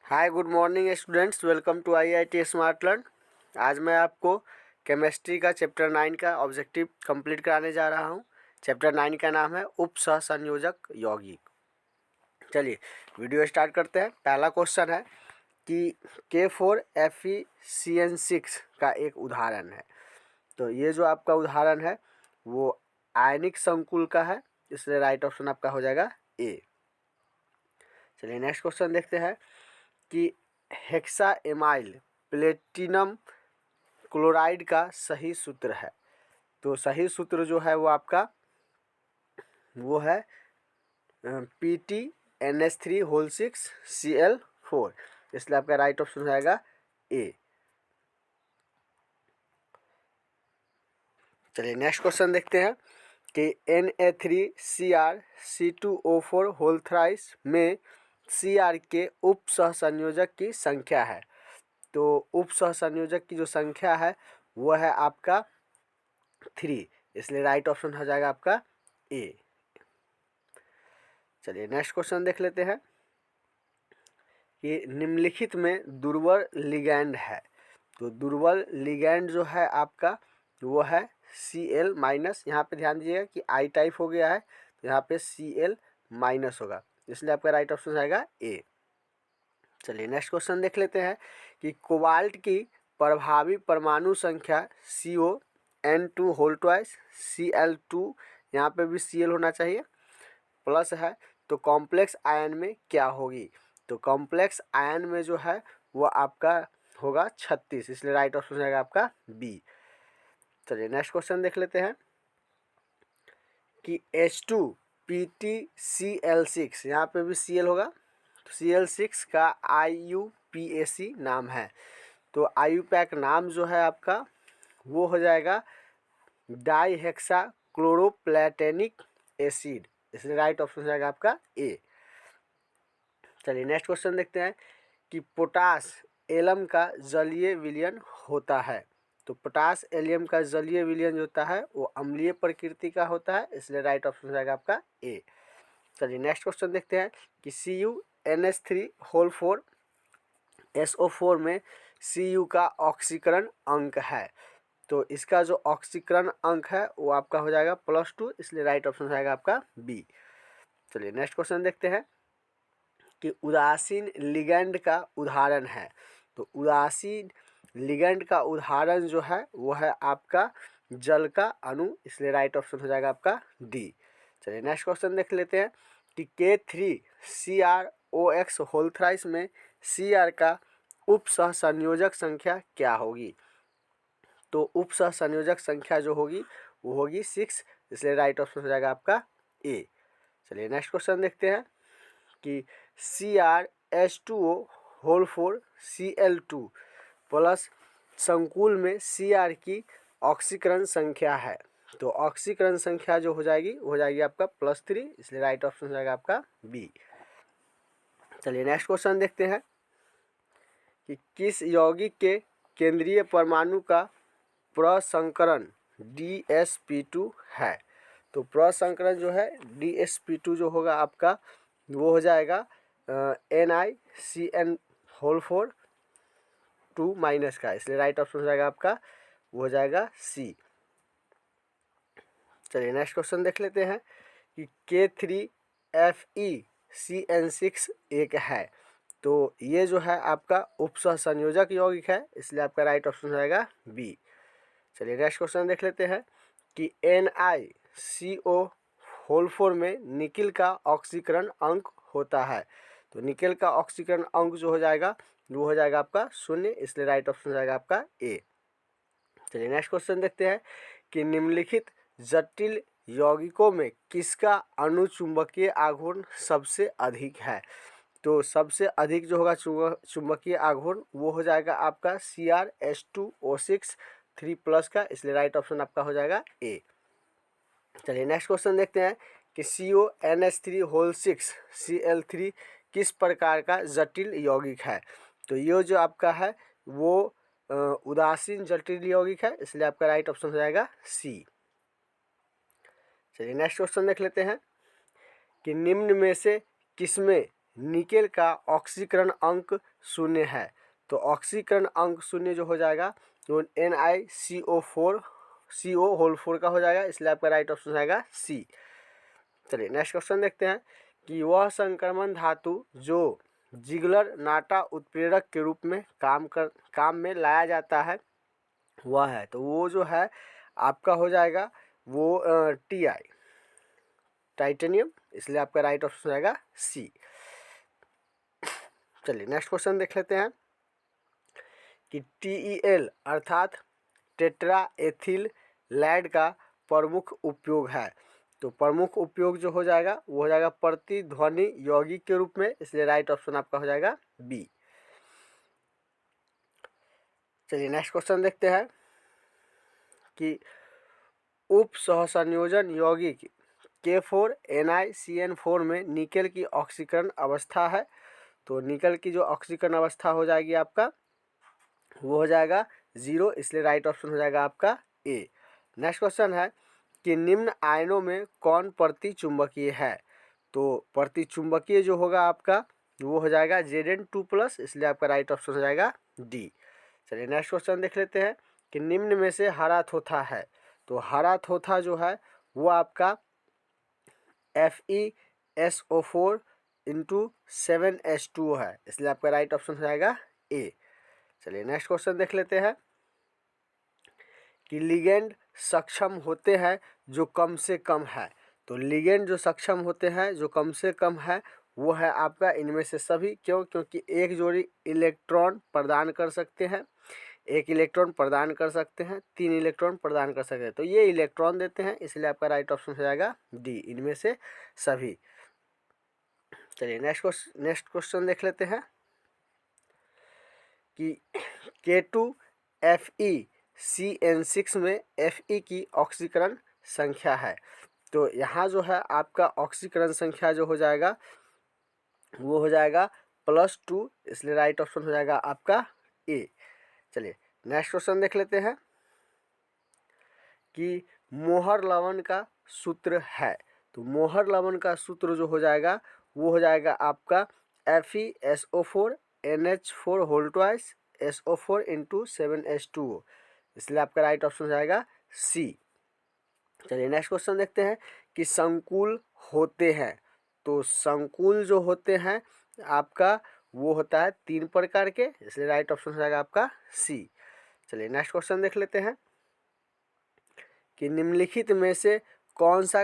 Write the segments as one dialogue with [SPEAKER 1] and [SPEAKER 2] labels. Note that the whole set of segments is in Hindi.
[SPEAKER 1] Hi good morning students, welcome to IIT smart learn. आज मैं आपको केमिस्ट्री का चैप्टर 9 का ऑब्जेक्टिव कंप्लीट कराने जा रहा हूं। चैप्टर 9 का नाम है उपसहसंयोजक यौगिक। चलिए वीडियो स्टार्ट करते हैं। पहला क्वेश्चन है कि K4FeCN6 का एक उदाहरण है। तो ये जो आपका उदाहरण है वो आयनिक संकुल का है, इसलिए राइट ऑप्शन आपका हो जाएगा ए। चलिए नेक्स्ट क्वेश्चन देखते हैं कि हेक्साएमाइल प्लेटिनम क्लोराइड का सही सूत्र है। तो सही सूत्र जो है वो आपका वो है PtNH3 6Cl4, इसलिए आपका राइट ऑप्शन हो जाएगा ए। चलिए नेक्स्ट क्वेश्चन देखते हैं कि Na3Cr C2O4 होल थ्राइस में Cr के उप सहसंयोजक की संख्या है। तो उप सहसंयोजक की जो संख्या है वो है आपका 3, इसलिए राइट ऑप्शन हो जाएगा आपका ए। चलिए नेक्स्ट क्वेश्चन देख लेते हैं कि निम्नलिखित में दुर्बल लिगैंड है। तो दुर्बल लिगैंड जो है आपका वो है Cl-। यहाँ पे ध्यान दीजिएगा कि आई टाइप हो गया है, तो यहाँ पे Cl- होगा, इसलिए आपका राइट ऑप्शन आएगा ए। चलिए नेक्स्ट क्वेश्चन देख लेते हैं कि कोबाल्ट की प्रभावी परमाणु संख्या CON2 होल ट्वाइस Cl2, यहाँ पे भी Cl होना चाहिए, प्लस है, तो कॉम्प्लेक्स आयन में क्या होगी। तो कॉम्प्लेक्स आयन में जो है वो आपका होगा 36, इसलिए राइट ऑप्शन हो जाएगा आपका बी। चलिए नेक्स्ट क्वेश्चन देख लेते हैं कि H2PtCl6, यहाँ पे भी Cl होगा, तो Cl6 का IUPAC नाम है। तो IUPAC नाम जो है आपका वो हो जाएगा डाईहेक्सा क्लोरोप्लेटेनिक एसिड, इसलिए राइट ऑप्शन हो जाएगा आपका ए। चलिए नेक्स्ट क्वेश्चन देखते हैं कि पोटास एलम का जलीय विलयन होता है। तो पोटास एलियम का जलीय विलयन जो होता है वो अम्लीय प्रकृति का होता है, इसलिए राइट ऑप्शन हो जाएगा आपका ए। चलिए नेक्स्ट क्वेश्चन देखते हैं कि CuNH3 होल 4 SO4 में Cu का ऑक्सीकरण अंक है। तो इसका जो ऑक्सीकरण अंक है वो आपका हो जाएगा +2, इसलिए राइट ऑप्शन हो जाएगा आपका बी। चलिए नेक्स्ट क्वेश्चन देखते हैं कि उदासीन लिगैंड का उदाहरण है। तो उदासीन लिगैंड का उदाहरण जो है वो है आपका जल का अणु, इसलिए राइट ऑप्शन हो जाएगा आपका डी। चलिए नेक्स्ट क्वेश्चन देख लेते हैं कि K3CrOX होल थ्राइस में Cr का उप सहसंयोजक संख्या क्या होगी। तो उप सहसंयोजक संख्या जो होगी वो होगी 6, इसलिए राइट ऑप्शन हो जाएगा आपका ए। चलिए नेक्स्ट क्वेश्चन देखते हैं कि CrH2O होल 4 Cl2 प्लस संकुल में Cr की ऑक्सीकरण संख्या है। तो ऑक्सीकरण संख्या जो हो जाएगी वो हो जाएगी आपका +3, इसलिए राइट ऑप्शन हो जाएगा आपका बी। चलिए नेक्स्ट क्वेश्चन देखते हैं कि किस यौगिक के केंद्रीय परमाणु का प्रसंकरण DsP2 है। तो प्रसंकरण जो है DsP2 जो होगा आपका वो हो जाएगा NiCN होल 4 2- का, इसलिए राइट ऑप्शन हो जाएगा आपका वो हो जाएगा सी। चलिए नेक्स्ट क्वेश्चन देख लेते हैं कि K3FeCN6 एक है। तो ये जो है आपका उपसहसंयोजक यौगिक है, इसलिए आपका राइट ऑप्शन हो जाएगा बी। चलिए नेक्स्ट क्वेश्चन देख लेते हैं कि NiCO होल 4 में निकिल का ऑक्सीकरण अंक होता है। तो निकिल का ऑक्सीकरण अंक जो हो जाएगा वो हो जाएगा आपका 0, इसलिए राइट ऑप्शन हो जाएगा आपका ए। चलिए नेक्स्ट क्वेश्चन देखते हैं कि निम्नलिखित जटिल यौगिकों में किसका अणुचुंबकीय आघूर्ण सबसे अधिक है। तो सबसे अधिक जो होगा चुंबकीय आघूर्ण वो हो जाएगा आपका CrH2O6 3+ का, इसलिए राइट ऑप्शन आपका हो जाएगा ए। चलिए नेक्स्ट क्वेश्चन देखते हैं कि CONH3 होल 6 Cl3 किस प्रकार का जटिल यौगिक है। तो ये जो आपका है वो उदासीन जटिल यौगिक है, इसलिए आपका राइट ऑप्शन हो जाएगा सी। चलिए नेक्स्ट क्वेश्चन देख लेते हैं कि निम्न में से किसमें निकेल का ऑक्सीकरण अंक 0 है। तो ऑक्सीकरण अंक 0 जो हो जाएगा तो NiCO4 CO होल 4 का हो जाएगा, इसलिए आपका राइट ऑप्शन हो जाएगा सी। चलिए नेक्स्ट क्वेश्चन देखते हैं कि वह संक्रमण धातु जो जिगलर नाटा उत्प्रेरक के रूप में काम में लाया जाता है वह है। तो वो जो है आपका हो जाएगा वो Ti टाइटेनियम, इसलिए आपका राइट ऑप्शन हो जाएगा सी। चलिए नेक्स्ट क्वेश्चन देख लेते हैं कि TeL अर्थात टेट्रा एथिल लैड का प्रमुख उपयोग है। तो प्रमुख उपयोग जो हो जाएगा वो हो जाएगा प्रतिध्वनि यौगिक के रूप में, इसलिए राइट ऑप्शन आपका हो जाएगा बी। चलिए नेक्स्ट क्वेश्चन देखते हैं कि उप सहसंयोजन यौगिक K4NiCN4 में निकेल की ऑक्सीकरण अवस्था है। तो निकेल की जो ऑक्सीकरण अवस्था हो जाएगी आपका वो हो जाएगा 0, इसलिए राइट ऑप्शन हो जाएगा आपका ए। नेक्स्ट क्वेश्चन है कि निम्न आयनों में कौन प्रतिचुंबकीय है। तो प्रतिचुंबकीय जो होगा आपका वो हो जाएगा Zn2+, इसलिए आपका राइट ऑप्शन हो जाएगा डी। चलिए नेक्स्ट क्वेश्चन देख लेते हैं कि निम्न में से हरा थोथा है। तो हरा थोथा जो है वो आपका FeSO4 × 7H2O है, इसलिए आपका राइट ऑप्शन हो जाएगा ए। चलिए नेक्स्ट क्वेश्चन देख लेते हैं कि लिगेंड सक्षम होते हैं जो कम से कम है। तो लिगेंड जो सक्षम होते हैं जो कम से कम है वो है आपका इनमें से सभी। क्यों? क्योंकि एक जोड़ी इलेक्ट्रॉन प्रदान कर सकते हैं, एक इलेक्ट्रॉन प्रदान कर सकते हैं, 3 इलेक्ट्रॉन प्रदान कर सकते हैं। तो ये इलेक्ट्रॉन देते हैं, इसलिए आपका राइट ऑप्शन हो जाएगा डी, इनमें से सभी। चलिए नेक्स्ट क्वेश्चन देख लेते हैं कि K2FeCN6 में Fe की ऑक्सीकरण संख्या है। तो यहाँ जो है आपका ऑक्सीकरण संख्या जो हो जाएगा वो हो जाएगा +2, इसलिए राइट ऑप्शन हो जाएगा आपका ए। चलिए नेक्स्ट क्वेश्चन देख लेते हैं कि मोहर लवण का सूत्र है। तो मोहर लवण का सूत्र जो हो जाएगा वो हो जाएगा आपका FeSO4 NH4 whole twice SO4 × 7H2O, इसलिए आपका राइट ऑप्शन हो जाएगा सी। चलिए नेक्स्ट क्वेश्चन देखते हैं कि संकुल होते हैं। तो संकुल जो होते हैं आपका वो होता है 3 प्रकार के, इसलिए राइट ऑप्शन हो जाएगा आपका सी। चलिए नेक्स्ट क्वेश्चन देख लेते हैं कि निम्नलिखित में से कौन सा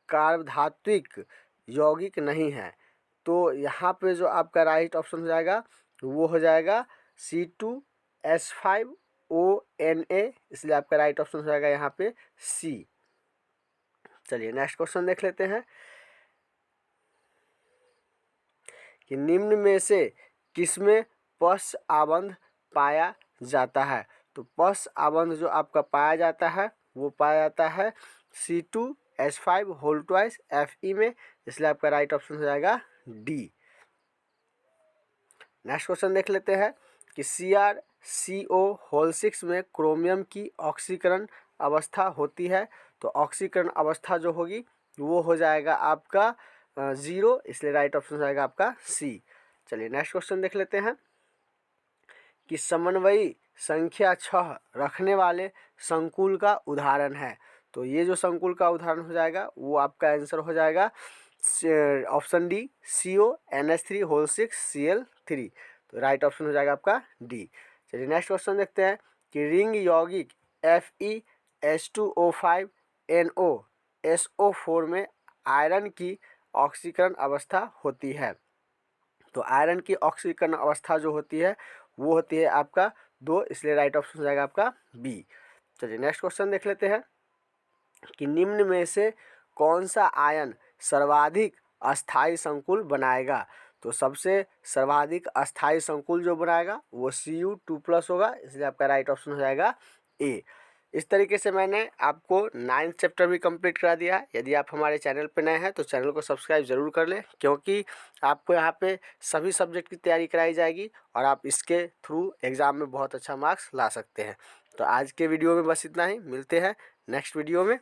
[SPEAKER 1] कार्बधात्विक यौगिक नहीं है। तो यहाँ पे जो आपका राइट ऑप्शन हो जाएगा वो हो जाएगा C2H5ONa, इसलिए आपका राइट ऑप्शन हो जाएगा यहाँ पे सी। चलिए नेक्स्ट क्वेश्चन देख लेते हैं कि निम्न में से किसमें पश आबंध पाया जाता है। तो पश आबंध जो आपका पाया जाता है वो पाया जाता है C2H5 होल ट्वाइस Fe में, इसलिए आपका राइट ऑप्शन हो जाएगा डी। नेक्स्ट क्वेश्चन देख लेते हैं कि CrCO होल 6 में क्रोमियम की ऑक्सीकरण अवस्था होती है। तो ऑक्सीकरण अवस्था जो होगी वो हो जाएगा आपका 0, इसलिए राइट ऑप्शन हो जाएगा आपका सी। चलिए नेक्स्ट क्वेश्चन देख लेते हैं कि समन्वयी संख्या 6 रखने वाले संकुल का उदाहरण है। तो ये जो संकुल का उदाहरण हो जाएगा वो आपका आंसर हो जाएगा option D CONH3 whole 6 Cl3, तो राइट ऑप्शन हो जाएगा आपका डी। चलिए नेक्स्ट क्वेश्चन देखते हैं कि रिंग यौगिक FeH2O5NO SO4 में आयरन की ऑक्सीकरण अवस्था होती है। तो आयरन की ऑक्सीकरण अवस्था जो होती है वो होती है आपका 2, इसलिए राइट ऑप्शन हो जाएगा आपका बी। चलिए नेक्स्ट क्वेश्चन देख लेते हैं कि निम्न में से कौन सा आयन सर्वाधिक अस्थायी संकुल बनाएगा। तो सबसे सर्वाधिक अस्थायी संकुल जो बनाएगा वो Cu2+ होगा, इसलिए आपका राइट ऑप्शन हो जाएगा ए। इस तरीके से मैंने आपको 9th चैप्टर भी कंप्लीट करा दिया है। यदि आप हमारे चैनल पर नए हैं तो चैनल को सब्सक्राइब ज़रूर कर लें, क्योंकि आपको यहाँ पे सभी सब्जेक्ट की तैयारी कराई जाएगी और आप इसके थ्रू एग्ज़ाम में बहुत अच्छा मार्क्स ला सकते हैं। तो आज के वीडियो में बस इतना ही, मिलते हैं नेक्स्ट वीडियो में।